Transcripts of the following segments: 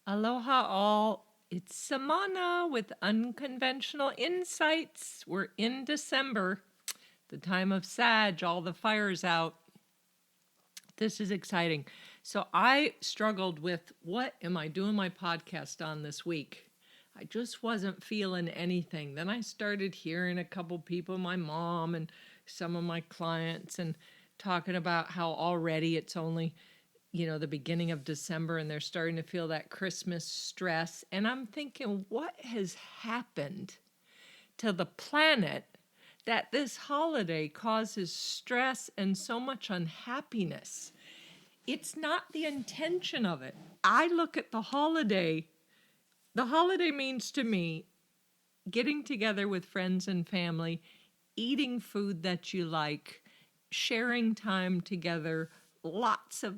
Aloha all. It's Samana with Unconventional Insights. We're in December, the time of Sag, all the fires out. This is exciting. So I struggled with what am I doing my podcast on this week? I just wasn't feeling anything. Then I started hearing a couple people, my mom and some of my clients, and talking about how already it's only the beginning of December and they're starting to feel that Christmas stress. And I'm thinking, what has happened to the planet that this holiday causes stress and so much unhappiness? It's not the intention of it. I look at the holiday means to me getting together with friends and family, eating food that you like, sharing time together, lots of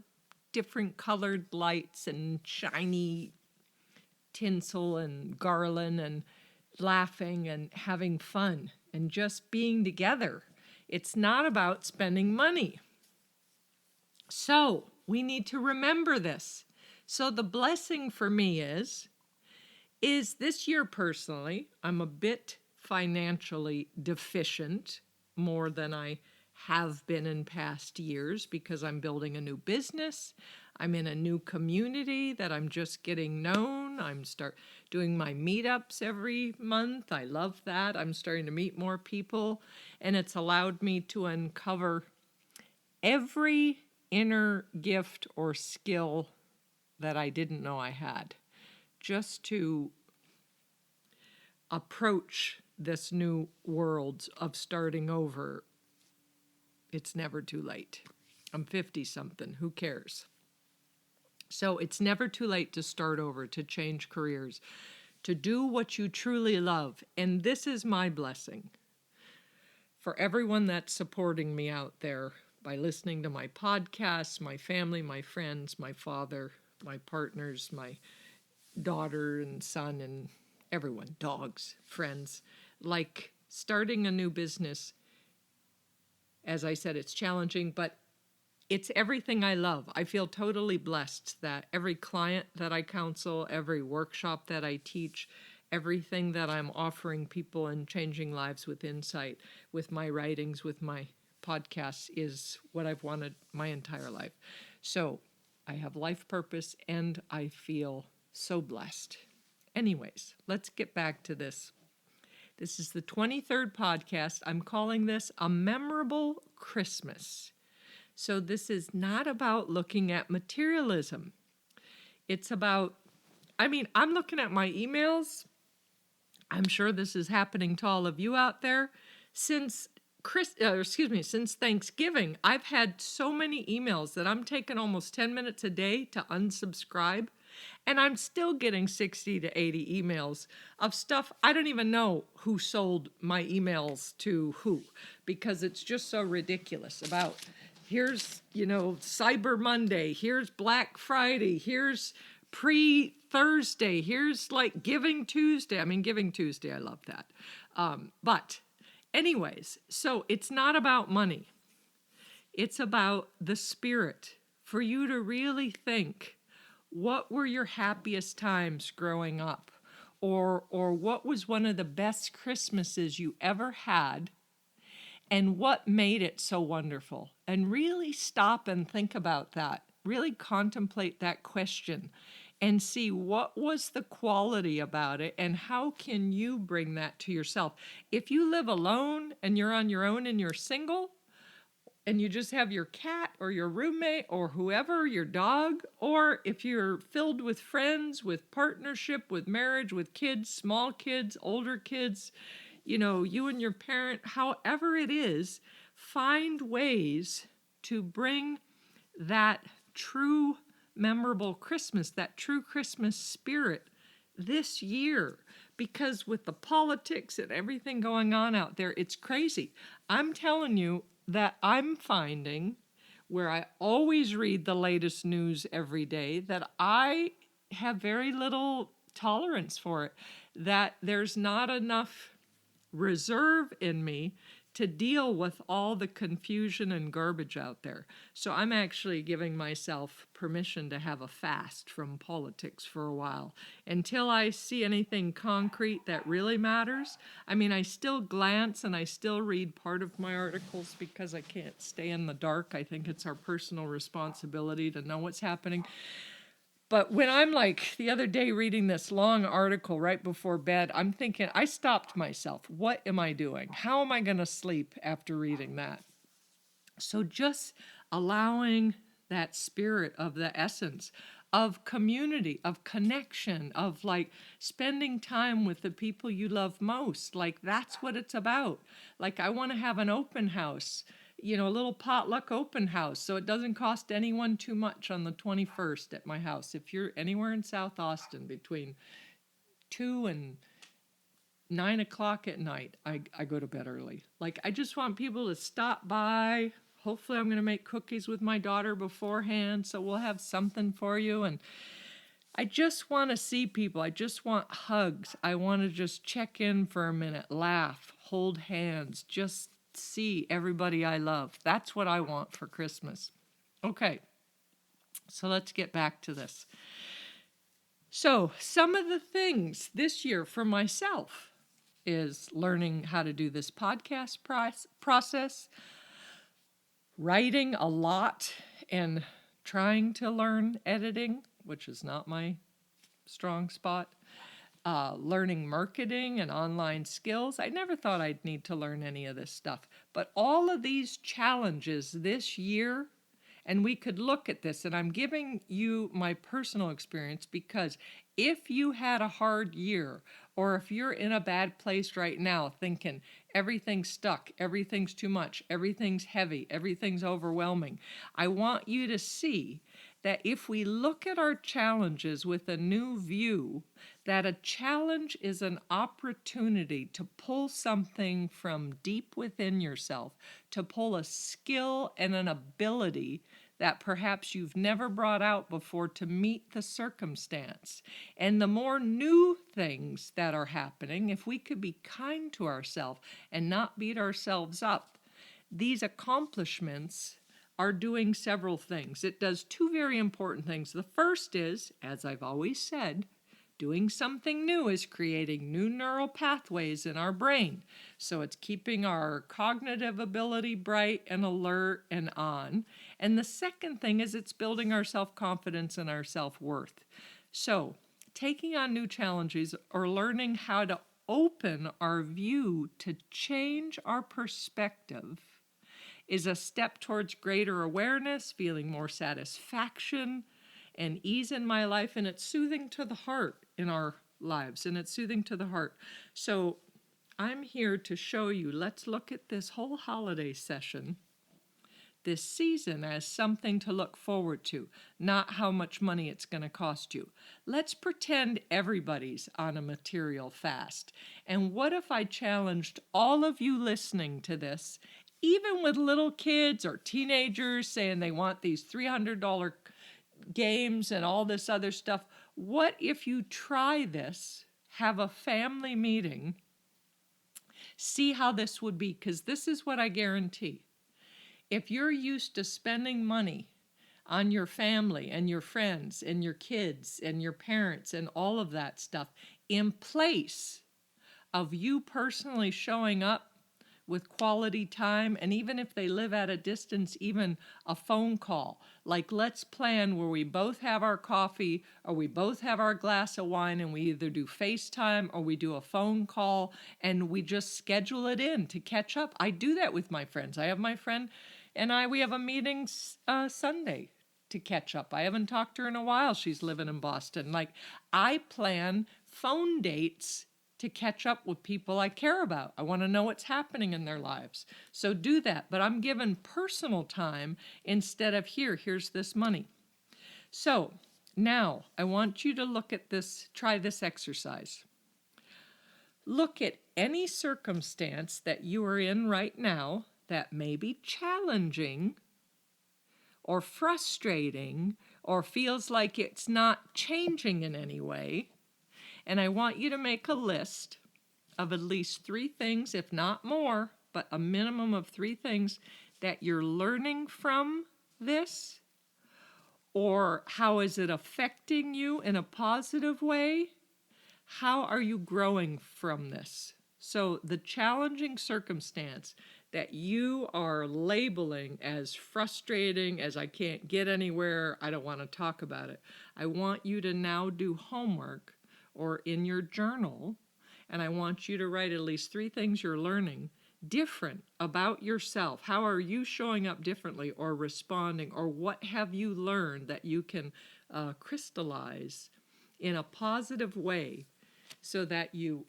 different colored lights and shiny tinsel and garland and laughing and having fun and just being together. It's not about spending money. So we need to remember this. So the blessing for me is this year personally, I'm a bit financially deficient more than I have been in past years because I'm building a new business. I'm in a new community that I'm just getting known. I'm doing my meetups every month. I love that. I'm starting to meet more people, and it's allowed me to uncover every inner gift or skill that I didn't know I had, just to approach this new world of starting over. It's never too late. I'm 50 something. Who cares? So it's never too late to start over, to change careers, to do what you truly love. And this is my blessing for everyone that's supporting me out there by listening to my podcasts, my family, my friends, my father, my partners, my daughter and son, and everyone, dogs, friends. Like starting a new business, as I said, it's challenging, but it's everything I love. I feel totally blessed that every client that I counsel, every workshop that I teach, everything that I'm offering people and changing lives with insight, with my writings, with my podcasts, is what I've wanted my entire life. So I have life purpose and I feel so blessed. Anyways, let's get back to this. This is the 23rd podcast. I'm calling this A Memorable Christmas. So this is not about looking at materialism. It's about, I'm looking at my emails. I'm sure this is happening to all of you out there. Since Thanksgiving, I've had so many emails that I'm taking almost 10 minutes a day to unsubscribe. And I'm still getting 60 to 80 emails of stuff I don't even know who sold my emails to who, because it's just so ridiculous about here's, Cyber Monday, here's Black Friday, here's pre-Thursday, here's like Giving Tuesday. Giving Tuesday, I love that. But anyways, so it's not about money. It's about the spirit, for you to really think, what were your happiest times growing up? Or what was one of the best Christmases you ever had? And what made it so wonderful? And really stop and think about that. Really contemplate that question and see what was the quality about it and how can you bring that to yourself. If you live alone and you're on your own and you're single, and you just have your cat or your roommate or whoever, your dog, or if you're filled with friends, with partnership, with marriage, with kids, small kids, older kids, you and your parent, however it is, find ways to bring that true memorable Christmas, that true Christmas spirit this year. Because with the politics and everything going on out there, it's crazy. I'm telling you, that I'm finding, where I always read the latest news every day, that I have very little tolerance for it, that there's not enough reserve in me to deal with all the confusion and garbage out there. So I'm actually giving myself permission to have a fast from politics for a while until I see anything concrete that really matters. I mean, I still glance and I still read part of my articles because I can't stay in the dark. I think it's our personal responsibility to know what's happening. But when I'm like the other day reading this long article right before bed, I'm thinking, I stopped myself. What am I doing? How am I going to sleep after reading that? So just allowing that spirit of the essence of community, of connection, of like spending time with the people you love most. Like that's what it's about. Like I want to have an open house, a little potluck open house. So it doesn't cost anyone too much on the 21st at my house. If you're anywhere in South Austin between 2 and 9 o'clock at night, I go to bed early. Like I just want people to stop by. Hopefully I'm going to make cookies with my daughter beforehand, so we'll have something for you. And I just want to see people. I just want hugs. I want to just check in for a minute, laugh, hold hands, just see everybody I love. That's what I want for Christmas. Okay, so let's get back to this. So some of the things this year for myself is learning how to do this podcast process, writing a lot and trying to learn editing, which is not my strong spot, learning marketing and online skills. I never thought I'd need to learn any of this stuff. But all of these challenges this year, and we could look at this, and I'm giving you my personal experience because if you had a hard year, or if you're in a bad place right now thinking everything's stuck, everything's too much, everything's heavy, everything's overwhelming, I want you to see that if we look at our challenges with a new view, that a challenge is an opportunity to pull something from deep within yourself, to pull a skill and an ability that perhaps you've never brought out before to meet the circumstance. And the more new things that are happening, if we could be kind to ourselves and not beat ourselves up, these accomplishments are doing several things. It does two very important things. The first is, as I've always said, doing something new is creating new neural pathways in our brain. So it's keeping our cognitive ability bright and alert and on. And the second thing is it's building our self-confidence and our self-worth. So taking on new challenges or learning how to open our view to change our perspective is a step towards greater awareness, feeling more satisfaction and ease in my life, and it's soothing to the heart in our lives, and it's soothing to the heart. So I'm here to show you, let's look at this whole holiday session, this season, as something to look forward to, not how much money it's going to cost you. Let's pretend everybody's on a material fast. And what if I challenged all of you listening to this, even with little kids or teenagers saying they want these $300 games and all this other stuff? What if you try this, have a family meeting, see how this would be? Because this is what I guarantee. If you're used to spending money on your family and your friends and your kids and your parents and all of that stuff, in place of you personally showing up with quality time, and even if they live at a distance, even a phone call. Like, let's plan where we both have our coffee or we both have our glass of wine, and we either do FaceTime or we do a phone call, and we just schedule it in to catch up. I do that with my friends. I have my friend and we have a meeting Sunday to catch up. I haven't talked to her in a while. She's living in Boston. Like, I plan phone dates to catch up with people I care about. I want to know what's happening in their lives. So do that. But I'm given personal time instead of here's this money. So now I want you to look at this, try this exercise. Look at any circumstance that you are in right now that may be challenging or frustrating or feels like it's not changing in any way. And I want you to make a list of at least 3 things, if not more, but a minimum of 3 things that you're learning from this, or how is it affecting you in a positive way? How are you growing from this? So the challenging circumstance that you are labeling as frustrating, as I can't get anywhere, I don't want to talk about it. I want you to now do homework or in your journal, and I want you to write at least 3 things you're learning different about yourself. How are you showing up differently or responding, or what have you learned that you can crystallize in a positive way so that you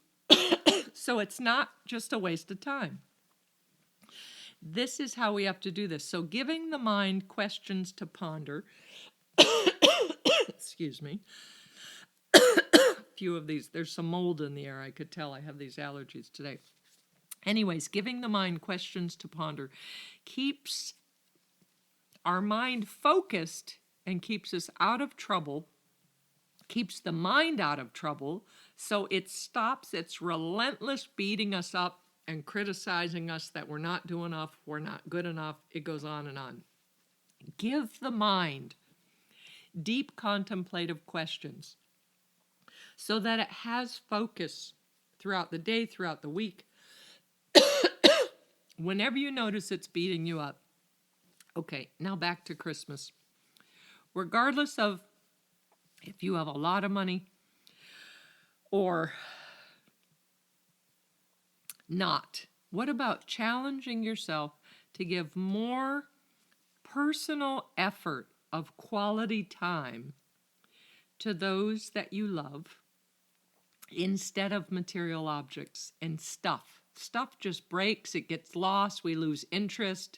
so it's not just a waste of time. This is how we have to do this. So giving the mind questions to ponder. Excuse me. A few of these, there's some mold in the air. I could tell I have these allergies today. Anyways, giving the mind questions to ponder keeps our mind focused and keeps us out of trouble, keeps the mind out of trouble, so it stops its relentless beating us up and criticizing us that we're not doing enough, we're not good enough. It goes on and on. Give the mind deep contemplative questions so that it has focus throughout the day, throughout the week. Whenever you notice it's beating you up, okay, now back to Christmas. Regardless of if you have a lot of money or not, what about challenging yourself to give more personal effort of quality time to those that you love instead of material objects and stuff? Stuff just breaks, it gets lost, we lose interest.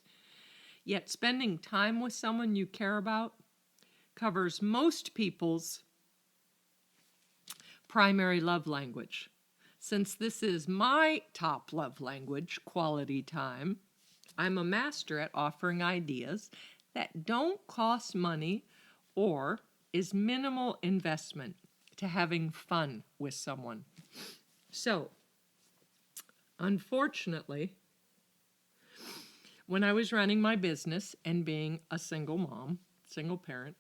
Yet spending time with someone you care about covers most people's primary love language. Since this is my top love language, quality time, I'm a master at offering ideas that don't cost money or is minimal investment to having fun with someone. So, unfortunately, when I was running my business and being a single mom, single parent,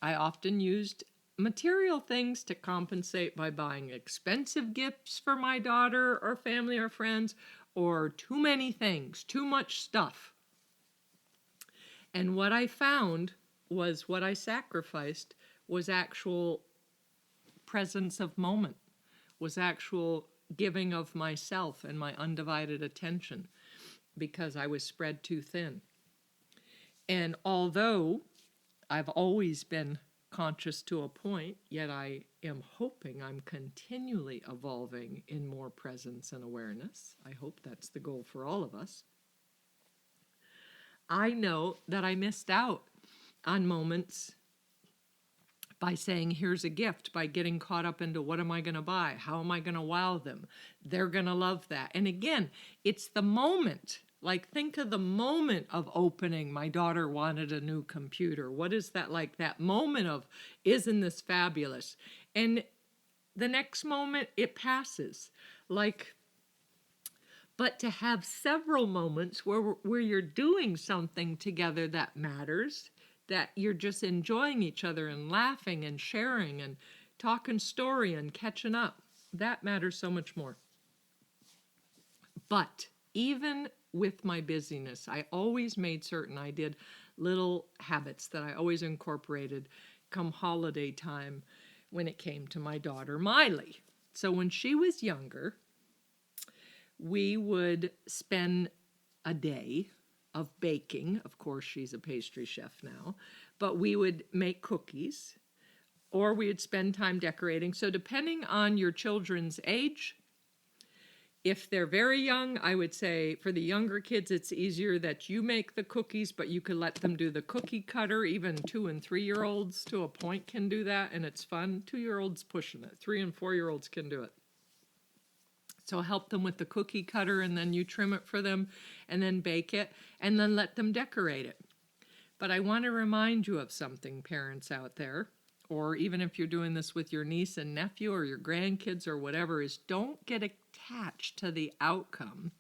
I often used material things to compensate by buying expensive gifts for my daughter or family or friends, or too many things, too much stuff. And what I found was what I sacrificed was actual presence of moment, was actual giving of myself and my undivided attention, because I was spread too thin. And although I've always been conscious to a point, yet I am hoping I'm continually evolving in more presence and awareness. I hope that's the goal for all of us. I know that I missed out on moments by saying, here's a gift, by getting caught up into what am I going to buy? How am I going to wow them? They're going to love that. And again, it's the moment. Like, think of the moment of opening. My daughter wanted a new computer. What is that like? That moment of, isn't this fabulous? And the next moment, it passes. But to have several moments where you're doing something together that matters, that you're just enjoying each other and laughing and sharing and talking story and catching up, that matters so much more. But even with my busyness, I always made certain I did little habits that I always incorporated come holiday time when it came to my daughter, Miley. So when she was younger, we would spend a day of baking. Of course, she's a pastry chef now, but we would make cookies, or we would spend time decorating. So depending on your children's age, if they're very young, I would say for the younger kids, it's easier that you make the cookies, but you could let them do the cookie cutter. Even 2 and 3-year-olds to a point can do that, and it's fun. 2-year-olds pushing it. 3 and 4-year-olds can do it. So help them with the cookie cutter, and then you trim it for them, and then bake it, and then let them decorate it. But I want to remind you of something, parents out there, or even if you're doing this with your niece and nephew or your grandkids or whatever, is don't get attached to the outcome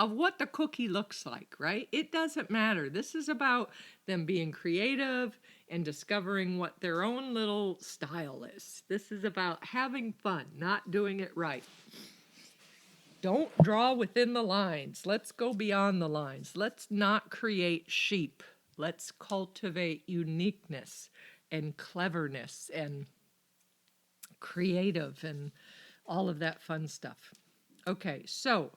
of what the cookie looks like, right? It doesn't matter. This is about them being creative and discovering what their own little style is. This is about having fun, not doing it right. Don't draw within the lines. Let's go beyond the lines. Let's not create sheep. Let's cultivate uniqueness and cleverness and creative and all of that fun stuff. Okay, so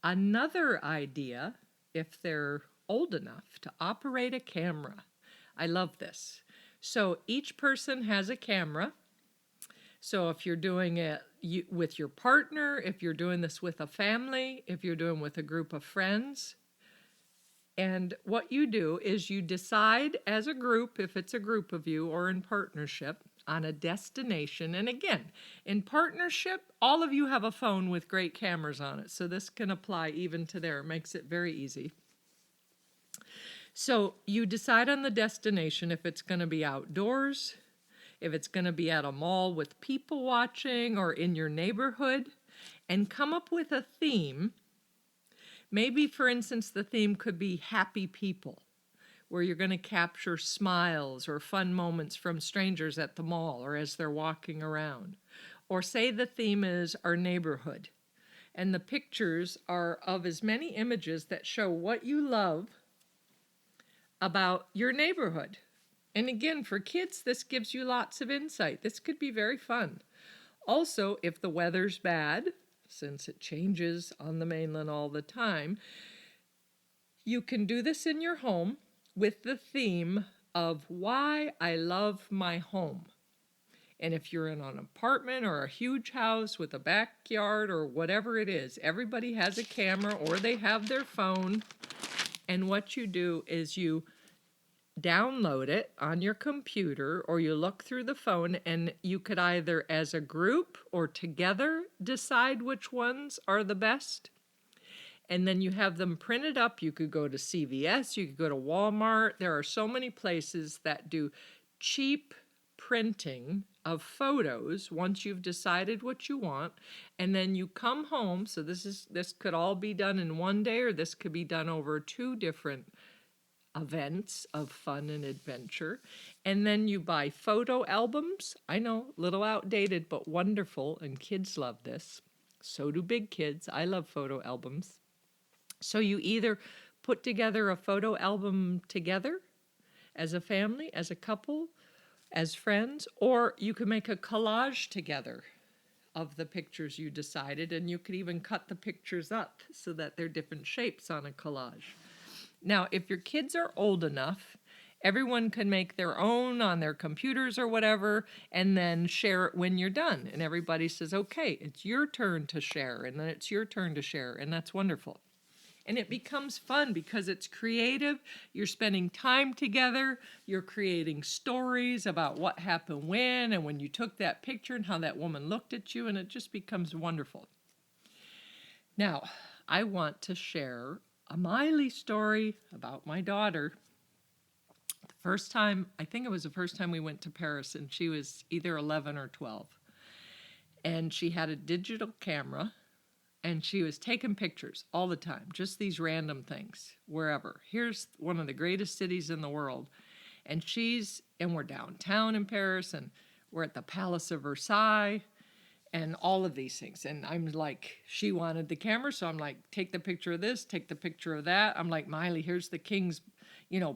another idea, if they're old enough to operate a camera. I love this. So each person has a camera. So if you're doing it with your partner, if you're doing this with a family, if you're doing with a group of friends, and what you do is you decide as a group, if it's a group of you or in partnership, on a destination. And again, in partnership, all of you have a phone with great cameras on it. So this can apply even to there. It makes it very easy. So you decide on the destination, if it's going to be outdoors, if it's going to be at a mall with people watching or in your neighborhood, and come up with a theme. Maybe, for instance, the theme could be happy people, where you're going to capture smiles or fun moments from strangers at the mall or as they're walking around. Or say the theme is our neighborhood, and the pictures are of as many images that show what you love about your neighborhood. And again, for kids, this gives you lots of insight. This could be very fun. Also, if the weather's bad, since it changes on the mainland all the time, you can do this in your home with the theme of why I love my home. And if you're in an apartment or a huge house with a backyard or whatever it is, everybody has a camera or they have their phone. And what you do is you download it on your computer or you look through the phone, and you could either as a group or together decide which ones are the best. And then you have them printed up. You could go to CVS, you could go to Walmart. There are so many places that do cheap printing of photos once you've decided what you want. And then you come home. So this could all be done in one day, or this could be done over 2 different events of fun and adventure. And then you buy photo albums. I know, a little outdated, but wonderful, and kids love this. So do big kids. I love photo albums. So you either put together a photo album together as a family, as a couple, as friends, or you can make a collage together of the pictures you decided, and you could even cut the pictures up so that they're different shapes on a collage. Now, if your kids are old enough, everyone can make their own on their computers or whatever, and then share it when you're done. And everybody says, okay, it's your turn to share, and then it's your turn to share, and that's wonderful. And it becomes fun because it's creative. You're spending time together. You're creating stories about what happened when, and when you took that picture and how that woman looked at you, and it just becomes wonderful. Now, I want to share a Miley story about my daughter. The first time, I think it was the first time we went to Paris, and she was either 11 or 12. And she had a digital camera, and she was taking pictures all the time, just these random things, wherever. Here's one of the greatest cities in the world. And we're downtown in Paris, and we're at the Palace of Versailles, and all of these things. And I'm like, she wanted the camera, so I'm like, take the picture of this, take the picture of that. I'm like, Miley, here's the king's,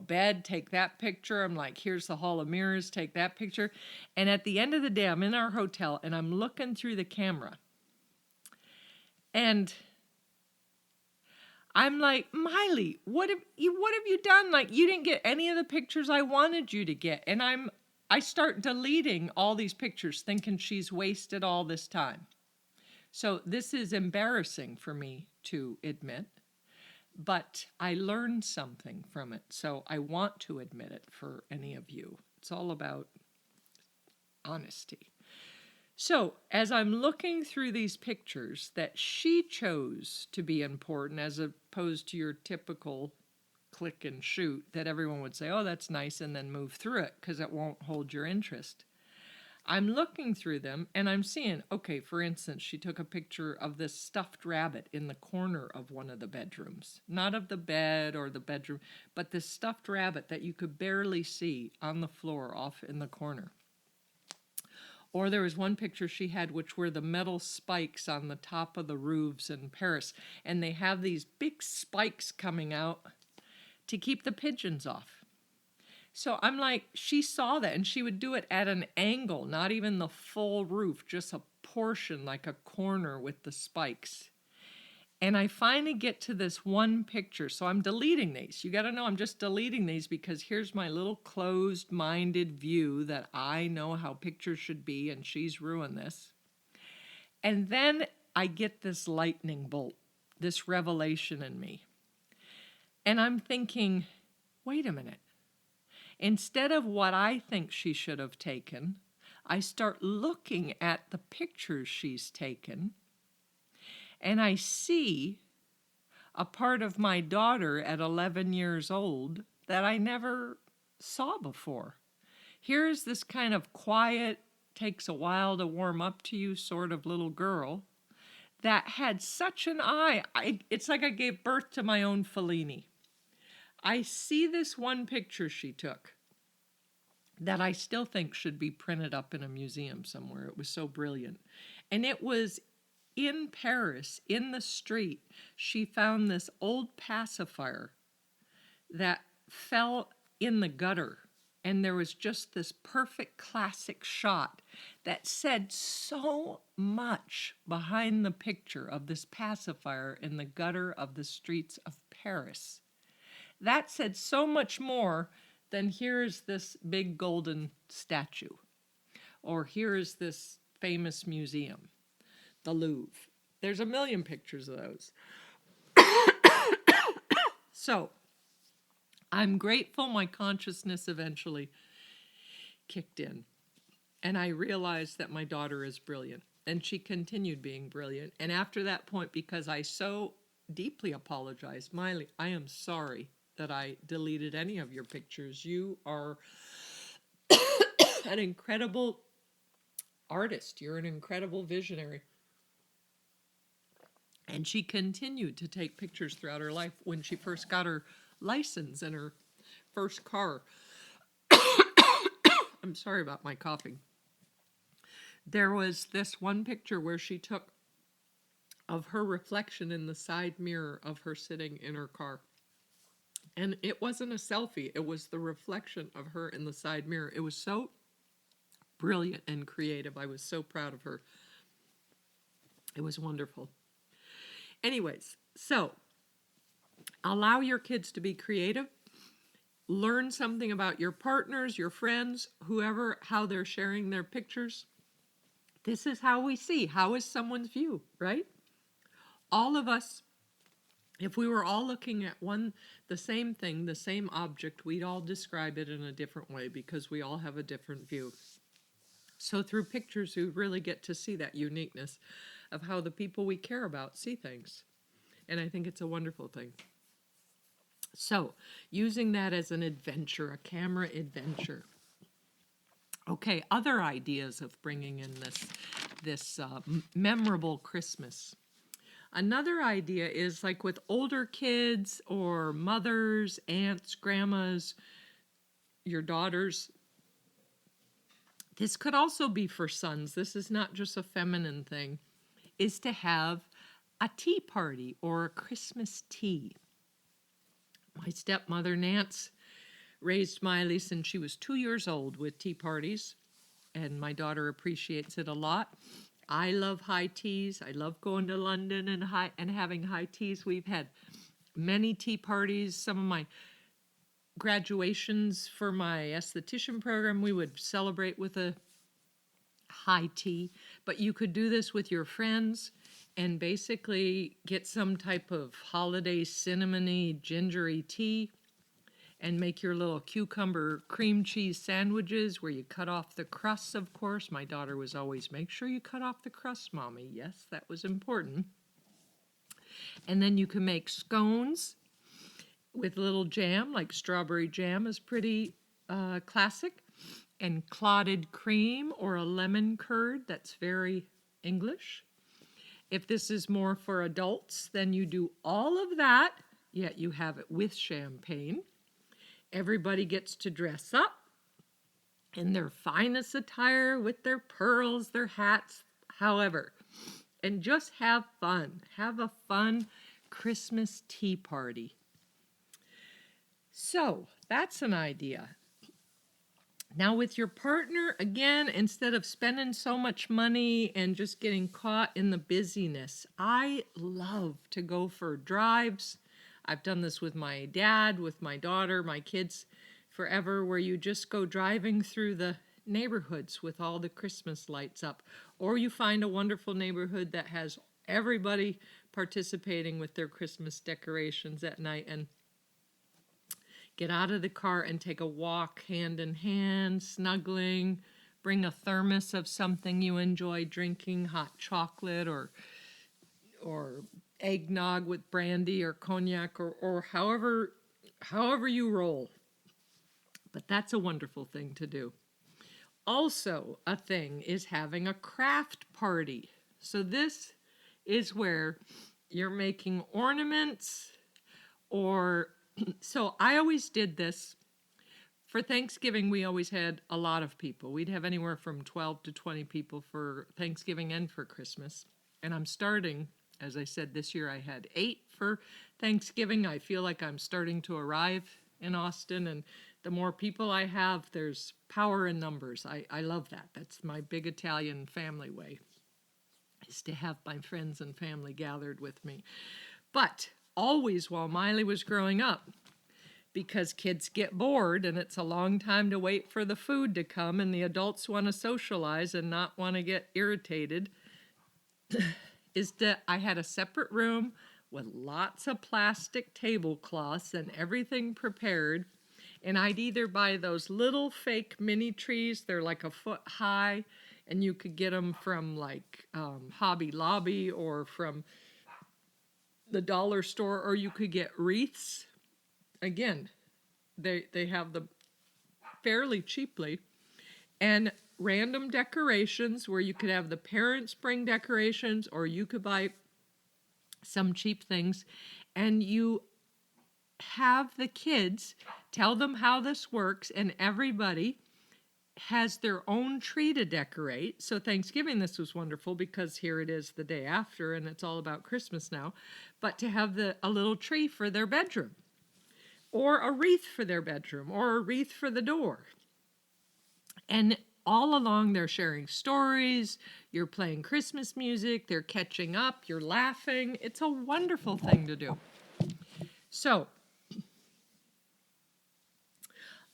bed, take that picture. I'm like, here's the Hall of Mirrors, take that picture. And at the end of the day, I'm in our hotel, and I'm looking through the camera. And I'm like, Miley, what have you done? Like, you didn't get any of the pictures I wanted you to get. And I start deleting all these pictures thinking she's wasted all this time. So this is embarrassing for me to admit, but I learned something from it. So I want to admit it for any of you. It's all about honesty. So as I'm looking through these pictures that she chose to be important as opposed to your typical click and shoot that everyone would say, oh, that's nice, and then move through it because it won't hold your interest. I'm looking through them and I'm seeing, okay, for instance, she took a picture of this stuffed rabbit in the corner of one of the bedrooms. Not of the bed or the bedroom, but this stuffed rabbit that you could barely see on the floor off in the corner. Or there was one picture she had, which were the metal spikes on the top of the roofs in Paris. And they have these big spikes coming out to keep the pigeons off. So I'm like, she saw that and she would do it at an angle, not even the full roof, just a portion, like a corner with the spikes. And I finally get to this one picture. So I'm deleting these. You got to know I'm just deleting these because here's my little closed-minded view that I know how pictures should be, and she's ruined this. And then I get this lightning bolt, this revelation in me. And I'm thinking, wait a minute. Instead of what I think she should have taken, I start looking at the pictures she's taken, and I see a part of my daughter at 11 years old that I never saw before. Here's this kind of quiet, takes a while to warm up to you sort of little girl that had such an eye. It's like I gave birth to my own Fellini. I see this one picture she took that I still think should be printed up in a museum somewhere. It was so brilliant. And it was in Paris, in the street. She found this old pacifier that fell in the gutter. And there was just this perfect classic shot that said so much behind the picture of this pacifier in the gutter of the streets of Paris. That said so much more than here's this big golden statue, or here's this famous museum, the Louvre. There's a million pictures of those. So I'm grateful my consciousness eventually kicked in, and I realized that my daughter is brilliant, and she continued being brilliant. And after that point, because I so deeply apologized, Miley, I am sorry that I deleted any of your pictures. You are an incredible artist. You're an incredible visionary. And she continued to take pictures throughout her life. When she first got her license and her first car, I'm sorry about my coughing. There was this one picture where she took of her reflection in the side mirror of her sitting in her car. And it wasn't a selfie. It was the reflection of her in the side mirror. It was so brilliant and creative. I was so proud of her. It was wonderful. Anyways, so allow your kids to be creative. Learn something about your partners, your friends, whoever, how they're sharing their pictures. This is how we see. How is someone's view, right? All of us, if we were all looking at the same thing, the same object, we'd all describe it in a different way because we all have a different view. So through pictures, we really get to see that uniqueness of how the people we care about see things. And I think it's a wonderful thing. So using that as an adventure, a camera adventure. Okay, other ideas of bringing in this memorable Christmas. Another idea is like with older kids or mothers, aunts, grandmas, your daughters. This could also be for sons. This is not just a feminine thing, is to have a tea party or a Christmas tea. My stepmother, Nance, raised Miley since she was 2 years old with tea parties, and my daughter appreciates it a lot. I love high teas. I love going to London and having high teas. We've had many tea parties. Some of my graduations for my esthetician program, we would celebrate with a high tea. But you could do this with your friends and basically get some type of holiday cinnamony, gingery tea and make your little cucumber cream cheese sandwiches where you cut off the crusts, of course. My daughter was always, make sure you cut off the crust, Mommy. Yes, that was important. And then you can make scones with little jam, like strawberry jam is pretty classic. and clotted cream or a lemon curd. That's very English. If this is more for adults, then you do all of that, yet you have it with champagne. Everybody gets to dress up in their finest attire with their pearls, their hats, however, and just have fun. Have a fun Christmas tea party. So that's an idea. Now, with your partner, again, instead of spending so much money and just getting caught in the busyness, I love to go for drives. I've done this with my dad, with my daughter, my kids forever, where you just go driving through the neighborhoods with all the Christmas lights up. Or you find a wonderful neighborhood that has everybody participating with their Christmas decorations at night, and get out of the car and take a walk hand in hand, snuggling. Bring a thermos of something you enjoy drinking, hot chocolate or eggnog with brandy or cognac or however you roll. But that's a wonderful thing to do. Also, a thing is having a craft party. So this is where you're making ornaments or so I always did this. For Thanksgiving, we always had a lot of people. We'd have anywhere from 12 to 20 people for Thanksgiving and for Christmas. And I'm starting, as I said, this year I had 8 for Thanksgiving. I feel like I'm starting to arrive in Austin, and the more people I have, there's power in numbers. I love that. That's my big Italian family way, is to have my friends and family gathered with me. But always while Miley was growing up, because kids get bored and it's a long time to wait for the food to come and the adults want to socialize and not want to get irritated, is that I had a separate room with lots of plastic tablecloths and everything prepared. And I'd either buy those little fake mini trees, they're like a foot high, and you could get them from like Hobby Lobby or from the dollar store, or you could get wreaths. Again, they have them fairly cheaply. And random decorations where you could have the parents bring decorations, or you could buy some cheap things. And you have the kids tell them how this works, and everybody has their own tree to decorate. So Thanksgiving, this was wonderful because here it is the day after and it's all about Christmas now. But to have a little tree for their bedroom, or a wreath for their bedroom, or a wreath for the door. And all along they're sharing stories, you're playing Christmas music, they're catching up, you're laughing. It's a wonderful thing to do. So,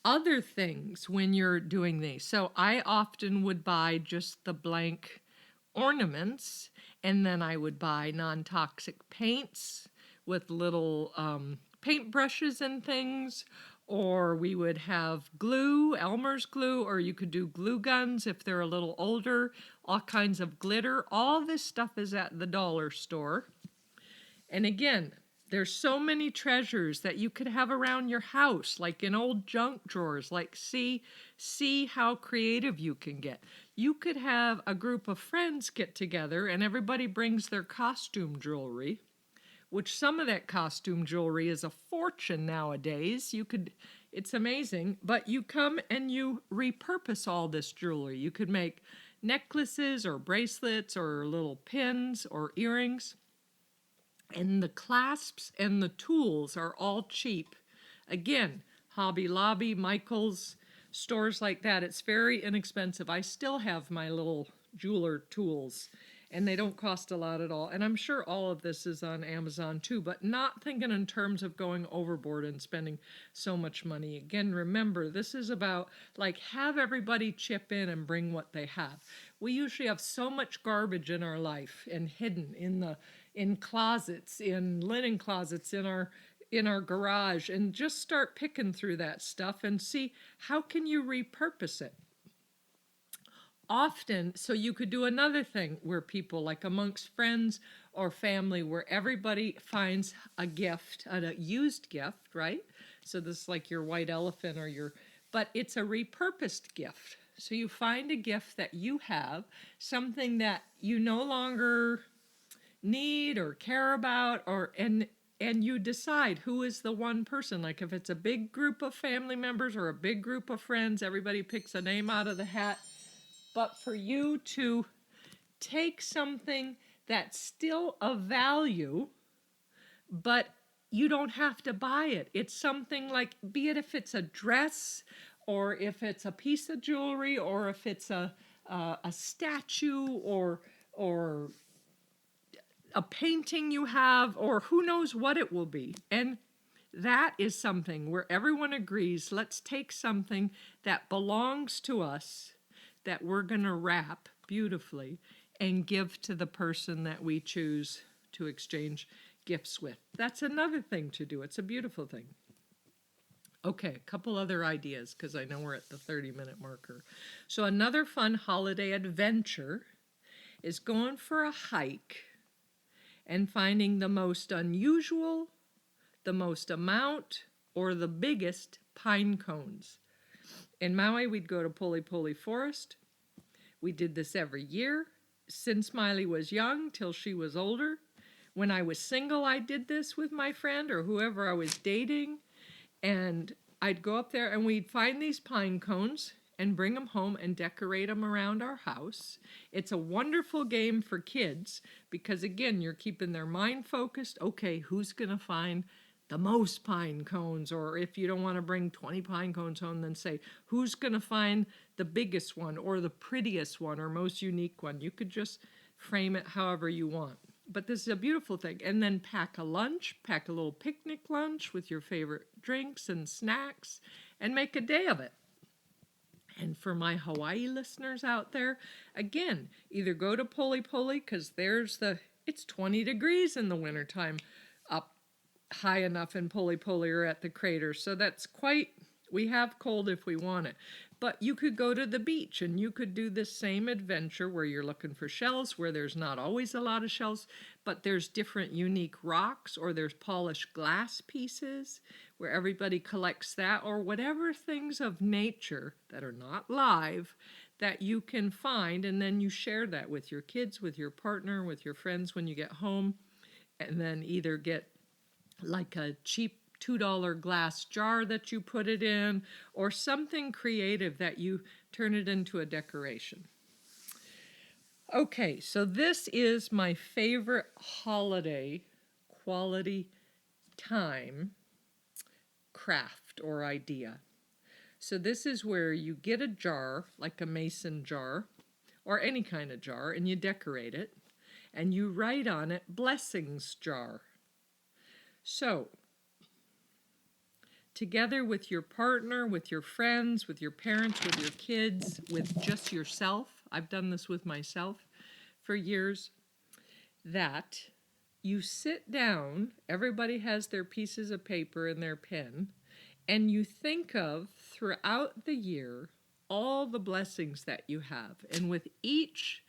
other things when you're doing these. So I often would buy just the blank ornaments, and then I would buy non-toxic paints with little paint brushes and things, or we would have glue, Elmer's glue, or you could do glue guns if they're a little older, all kinds of glitter. All this stuff is at the dollar store. And again, there's so many treasures that you could have around your house, like in old junk drawers. Like, see how creative you can get. You could have a group of friends get together and everybody brings their costume jewelry, which some of that costume jewelry is a fortune nowadays. It's amazing, but you come and you repurpose all this jewelry. You could make necklaces or bracelets or little pins or earrings. And the clasps and the tools are all cheap. Again, Hobby Lobby, Michael's, stores like that, it's very inexpensive. I still have my little jeweler tools, and they don't cost a lot at all. And I'm sure all of this is on Amazon too, but not thinking in terms of going overboard and spending so much money. Again, remember, this is about, like, have everybody chip in and bring what they have. We usually have so much garbage in our life and hidden in closets, in linen closets, in our garage, and just start picking through that stuff and see how can you repurpose it. Often, so you could do another thing where people, like amongst friends or family, where everybody finds a gift, a used gift, right? So this is like your white elephant or your but it's a repurposed gift. So you find a gift that you have, something that you no longer need or care about, and you decide who is the one person. Like if it's a big group of family members or a big group of friends, everybody picks a name out of the hat. But for you to take something that's still of value, but you don't have to buy it. It's something like, be it if it's a dress, or if it's a piece of jewelry, or if it's a statue, or a painting you have, or who knows what it will be. And that is something where everyone agrees, let's take something that belongs to us that we're going to wrap beautifully and give to the person that we choose to exchange gifts with. That's another thing to do. It's a beautiful thing. Okay, a couple other ideas because I know we're at the 30-minute marker. So another fun holiday adventure is going for a hike and finding the most unusual, the most amount, or the biggest pine cones. In Maui, we'd go to Puli Puli Forest. We did this every year since Miley was young till she was older. When I was single, I did this with my friend or whoever I was dating. And I'd go up there and we'd find these pine cones and bring them home and decorate them around our house. It's a wonderful game for kids because, again, you're keeping their mind focused. Okay, who's going to find the most pine cones? Or if you don't want to bring 20 pine cones home, then say, who's going to find the biggest one or the prettiest one or most unique one? You could just frame it however you want. But this is a beautiful thing. And then pack a lunch, pack a little picnic lunch with your favorite drinks and snacks, and make a day of it. And for my Hawaii listeners out there, again, either go to Puli Puli because it's 20 degrees in the wintertime up high enough in Puli Puli or at the crater. So we have cold if we want it. But you could go to the beach and you could do this same adventure where you're looking for shells, where there's not always a lot of shells, but there's different unique rocks, or there's polished glass pieces where everybody collects that, or whatever things of nature that are not live that you can find, and then you share that with your kids, with your partner, with your friends when you get home, and then either get like a cheap $2 glass jar that you put it in, or something creative that you turn it into a decoration. Okay, so this is my favorite holiday quality time craft or idea. So this is where you get a jar, like a mason jar, or any kind of jar, and you decorate it, and you write on it, blessings jar. So, together with your partner, with your friends, with your parents, with your kids, with just yourself, I've done this with myself for years, that you sit down, everybody has their pieces of paper and their pen, and you think of throughout the year all the blessings that you have. And with each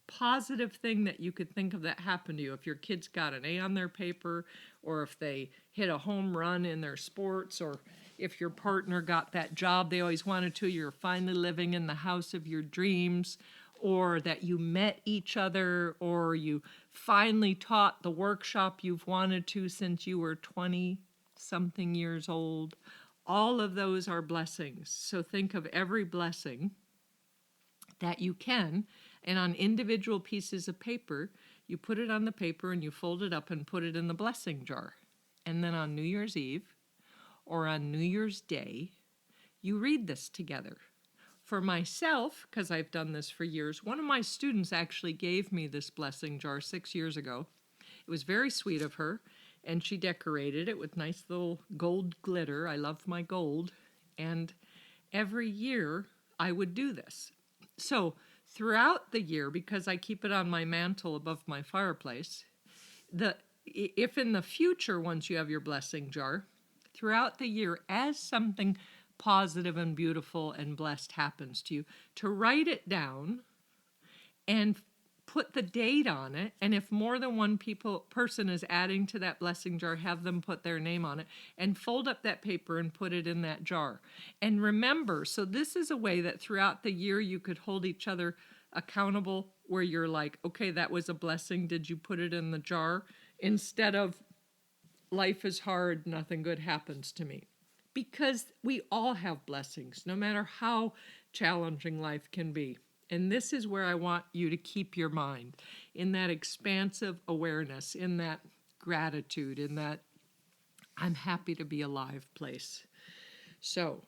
positive thing that you could think of that happened to you, if your kids got an A on their paper, or if they hit a home run in their sports, or if your partner got that job they always wanted to, you're finally living in the house of your dreams, or that you met each other, or you finally taught the workshop you've wanted to since you were 20-something years old. All of those are blessings. So think of every blessing that you can, and on individual pieces of paper, you put it on the paper and you fold it up and put it in the blessing jar. And then on New Year's Eve or on New Year's Day, you read this together. For myself, because I've done this for years, one of my students actually gave me this blessing jar 6 years ago. It was very sweet of her, and she decorated it with nice little gold glitter. I love my gold. And every year I would do this. So throughout the year, because I keep it on my mantle above my fireplace, if in the future, once you have your blessing jar, throughout the year, as something positive and beautiful and blessed happens to you, to write it down and put the date on it. And if more than one person is adding to that blessing jar, have them put their name on it and fold up that paper and put it in that jar. And remember, so this is a way that throughout the year you could hold each other accountable, where you're like, okay, that was a blessing. Did you put it in the jar? Instead of life is hard, nothing good happens to me. Because we all have blessings, no matter how challenging life can be. And this is where I want you to keep your mind, in that expansive awareness, in that gratitude, in that I'm happy to be alive place. So,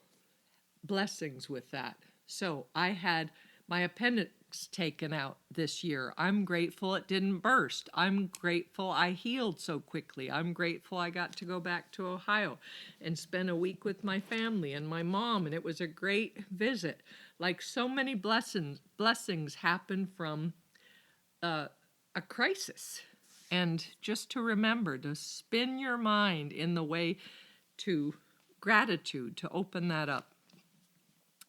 blessings with that. So, I had my appendix taken out this year. I'm grateful it didn't burst. I'm grateful I healed so quickly. I'm grateful I got to go back to Ohio and spend a week with my family and my mom, and it was a great visit. Like so many blessings happen from a crisis. And just to remember to spin your mind in the way to gratitude, to open that up.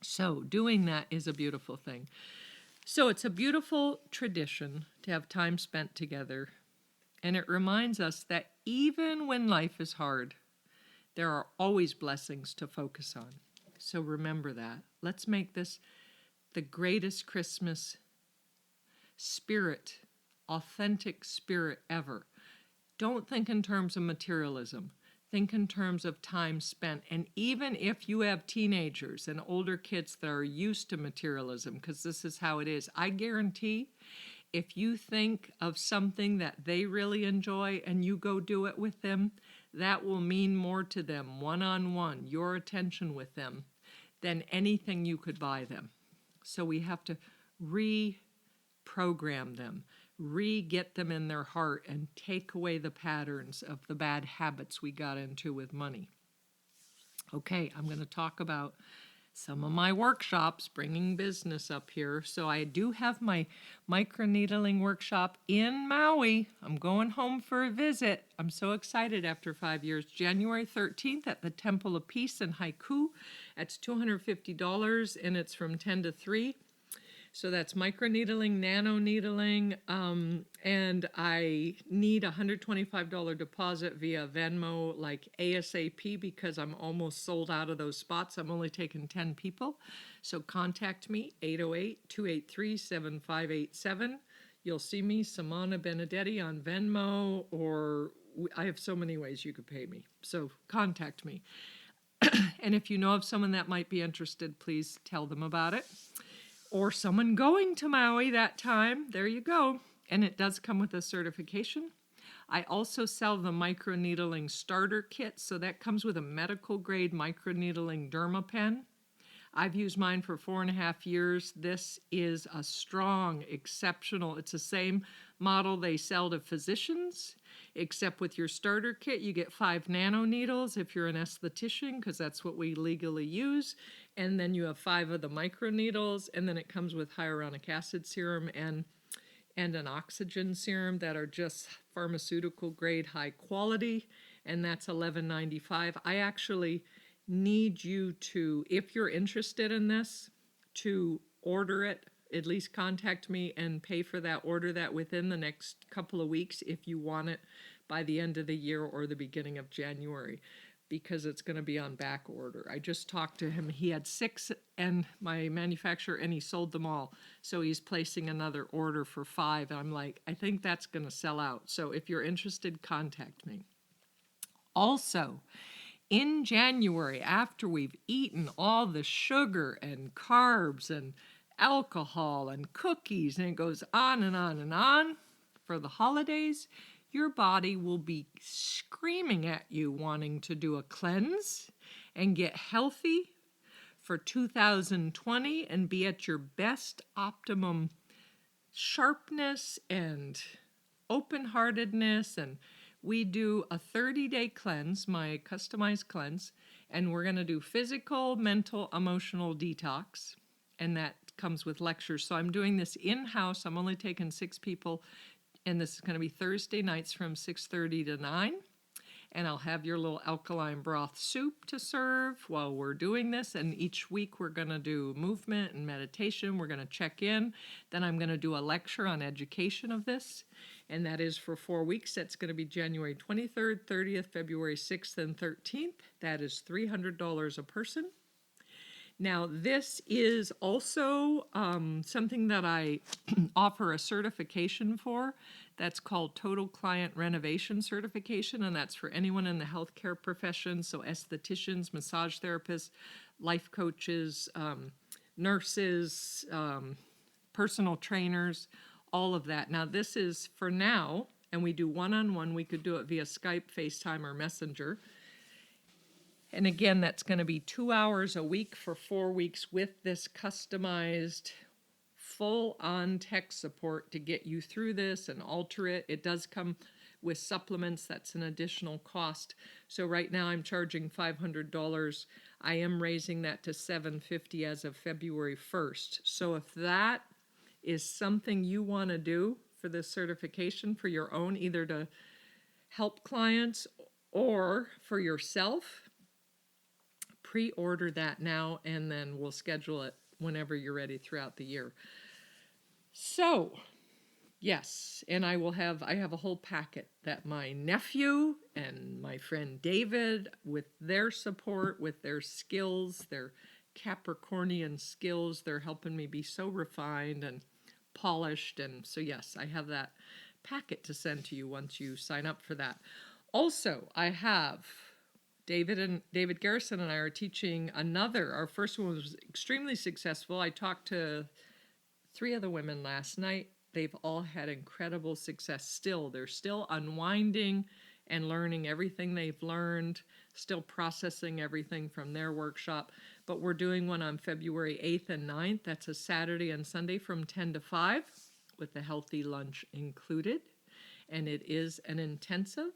So doing that is a beautiful thing. So it's a beautiful tradition to have time spent together. And it reminds us that even when life is hard, there are always blessings to focus on. So remember that. Let's make this the greatest Christmas spirit, authentic spirit ever. Don't think in terms of materialism. Think in terms of time spent. And even if you have teenagers and older kids that are used to materialism, because this is how it is, I guarantee if you think of something that they really enjoy and you go do it with them, that will mean more to them one-on-one, your attention with them, than anything you could buy them. So we have to reprogram them, get them in their heart, and take away the patterns of the bad habits we got into with money. Okay, I'm going to talk about some of my workshops, bringing business up here. So I do have my microneedling workshop in Maui. I'm going home for a visit. I'm so excited after 5 years. January 13th at the Temple of Peace in Haiku. That's $250, and it's from 10 to 3. So that's microneedling, nano needling, and I need a $125 deposit via Venmo, like ASAP, because I'm almost sold out of those spots. I'm only taking 10 people. So contact me, 808-283-7587. You'll see me, Samana Benedetti, on Venmo, or I have so many ways you could pay me. So contact me. And if you know of someone that might be interested, please tell them about it. Or someone going to Maui that time, there you go. And it does come with a certification. I also sell the microneedling starter kit, so that comes with a medical grade microneedling derma pen. I've used mine for 4.5 years. This is a strong, exceptional, it's the same model they sell to physicians, except with your starter kit, you get 5 nano needles if you're an esthetician, because that's what we legally use. And then you have 5 of the micro needles, and then it comes with hyaluronic acid serum and an oxygen serum that are just pharmaceutical grade high quality, and that's $11.95. I actually need you to, if you're interested in this, to order it. At least contact me and pay for that, order that within the next couple of weeks if you want it by the end of the year or the beginning of January, because it's going to be on back order. I just talked to him. He had 6 and my manufacturer, and he sold them all. So he's placing another order for 5. And I'm like, I think that's going to sell out. So if you're interested, contact me. Also, in January, after we've eaten all the sugar and carbs and alcohol and cookies, and it goes on and on and on for the holidays, your body will be screaming at you wanting to do a cleanse and get healthy for 2020 and be at your best optimum sharpness and open-heartedness. And we do a 30-day cleanse, my customized cleanse, and we're going to do physical, mental, emotional detox, and that comes with lectures. So I'm doing this in-house. I'm only taking 6 people, and this is going to be Thursday nights from 6:30 to 9. and I'll have your little alkaline broth soup to serve while we're doing this. And each week we're going to do movement and meditation. We're going to check in. Then I'm going to do a lecture on education of this, and that is for 4 weeks. That's going to be January 23rd, 30th, February 6th, and 13th. That is $300 a person. Now, this is also something that I offer a certification for. That's called Total Client Renovation Certification, and that's for anyone in the healthcare profession, so estheticians, massage therapists, life coaches, nurses, personal trainers, all of that. Now, this is for now, and we do one-on-one. We could do it via Skype, FaceTime, or Messenger. And again, that's going to be 2 hours a week for 4 weeks with this customized full-on tech support to get you through this and alter it. It does come with supplements. That's an additional cost. So right now I'm charging $500. I am raising that to $750 as of February 1st. So if that is something you want to do for this certification for your own, either to help clients or for yourself, pre-order that now, and then we'll schedule it whenever you're ready throughout the year. So, yes, and I have a whole packet that my nephew and my friend David, with their support, with their skills, their Capricornian skills, they're helping me be so refined and polished. And so, yes, I have that packet to send to you once you sign up for that. Also, I have David Garrison and I are teaching our first one was extremely successful. I talked to 3 of the women last night. They've all had incredible success still. They're still unwinding and learning everything they've learned, still processing everything from their workshop. But we're doing one on February 8th and 9th. That's a Saturday and Sunday from 10 to 5 with a healthy lunch included. And it is an intensive.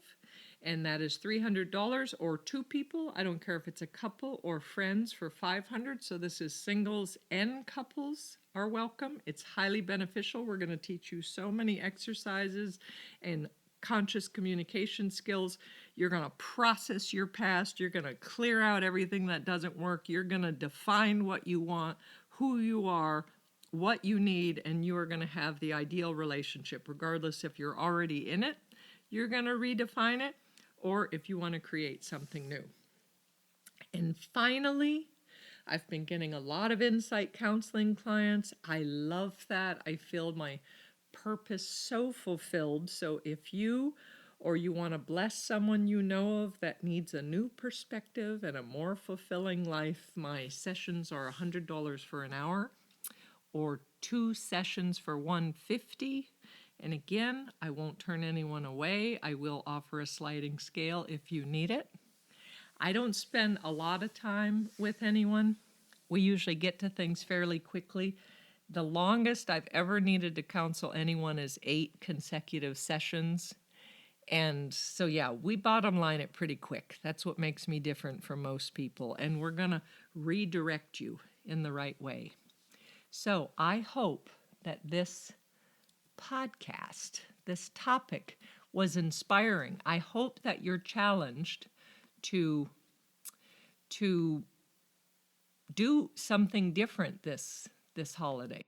And that is $300 or 2 people. I don't care if it's a couple or friends for $500. So this is singles and couples are welcome. It's highly beneficial. We're going to teach you so many exercises and conscious communication skills. You're going to process your past. You're going to clear out everything that doesn't work. You're going to define what you want, who you are, what you need, and you are going to have the ideal relationship, regardless if you're already in it. You're going to redefine it, or if you want to create something new. And finally, I've been getting a lot of insight counseling clients. I love that. I feel my purpose so fulfilled. So if you or you want to bless someone you know of that needs a new perspective and a more fulfilling life, my sessions are $100 for an hour or 2 sessions for $150. And again, I won't turn anyone away. I will offer a sliding scale if you need it. I don't spend a lot of time with anyone. We usually get to things fairly quickly. The longest I've ever needed to counsel anyone is 8 consecutive sessions. And so, yeah, we bottom line it pretty quick. That's what makes me different from most people. And we're going to redirect you in the right way. So I hope that this podcast, this topic, was inspiring. I hope that you're challenged to do something different this holiday.